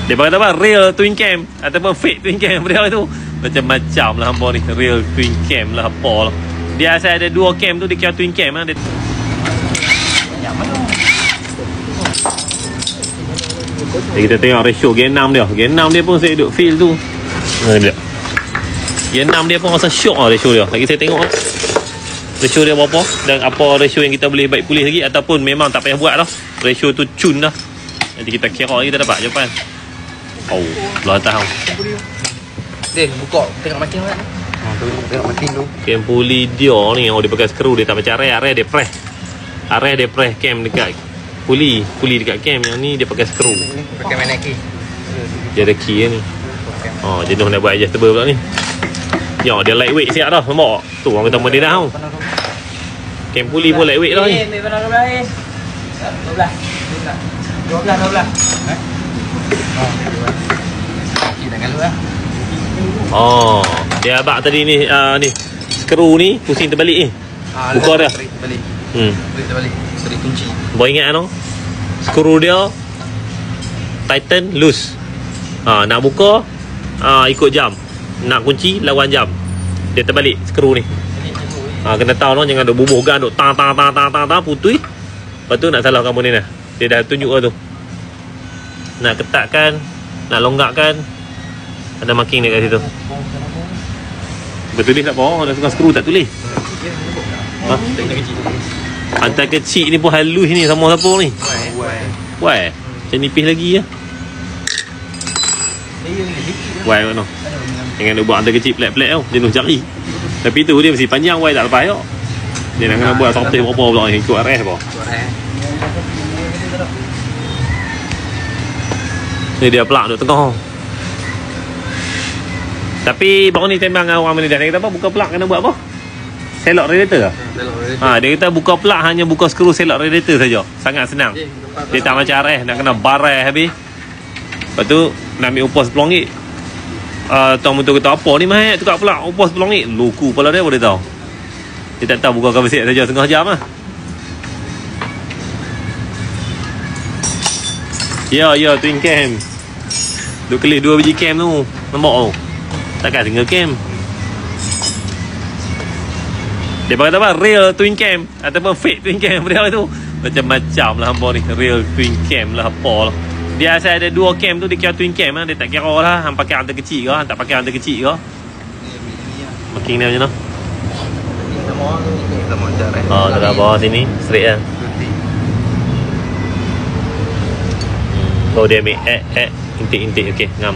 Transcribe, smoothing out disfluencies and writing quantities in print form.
Dia kata apa? Real twin cam ataupun fake twin cam dia tu. Macam-macam lah hampa ni. Real twin cam lah apa lah. Dia asal ada 2 cam tu dia kira twin cam lah. Dia... Jadi kita tengok ratio Gen 6 dia. Gen 6 dia pun saya duduk feel tu. Gen 6 dia pun rasa syok lah ratio dia. Lagi saya tengok ratio dia berapa dan apa ratio yang kita boleh baik pulih lagi ataupun memang tak payah buat dah. Ratio tu cun dah. Nanti kita kira kita dapat jawapan. Oh, belah tahu. Din, buka tengok makin kan. Tengok makin tu. Cam puli dia ni dia pakai skru dia tak macam area dia press. Area dia press cam dekat puli dekat cam. Yang ni dia pakai skru. Pakai mana key? Dia ada key ni. Oh, jenuh nak buat adjustable pula ni. Ya, dia lightweight siap dah. Nampak? Tu orang kata model dah tau. Cam puli pun lightweight dah ni. Ambil benar 12. 12. Oh, dia abang tadi ni ni skru ni pusing terbalik ni. Buka dah. Terbalik. Terbalik. Seri kunci. Boleh ingat no? Skru dia tighten loose. Nak buka ikut jam. Nak kunci lawan jam. Dia terbalik skru ni. Kena tahu no, jangan duk bubuhkan duk tang putui. Lepas tu nak salah kamu ni dah. Dia dah tunjuk lah tu. Nak ketatkan, nak longgarkan, ada marking dekat situ. Betul tak apa? Dah tukar skru tak tulis. Hantar kecil ni pun halus ni sama siapa ni. Why? Macam nipis lagi ya. Why mana? Jangan nak buat hantar kecil pelat-pelat tau. Jenuh cari. Tapi tu dia mesti panjang. Why tak lepas tau. Dia nak kena buat sortir berapa pula ni. Ikut RS apa. Ni dia plug duk tengah. Tapi baru ni tembang dengan orang Malaysia. Dia kata apa? Buka plug kena buat apa? Selok radiator ke? Dia kata buka plug hanya buka skru selok radiator saja. Sangat senang. Dia tak macam RS nak kena barai habis. Lepas tu nak ambil upah RM10. Tuan mutu kata apa ni Mahat tukar plug upah RM10. Luku kepala dia boleh tahu. Dia tak tahu buka cover set saja setengah jam lah. Ya twin cam. Duk kelih 2 biji cam tu. Nampak tu. Takkan single cam. Dia kata apa? Real twin cam ataupun fake twin cam dia tu. Macam-macam lah hampa ni. Real twin cam lah apa lah. Dia asal ada 2 cam tu dia kira twin cam lah. Dia tak kira lah hang pakai hantar kecil ke, hang tak pakai hantar kecil ke. Marking dia macam mana? Dekat bawah sini straight lah. Oh dia ambil intake okey ngam.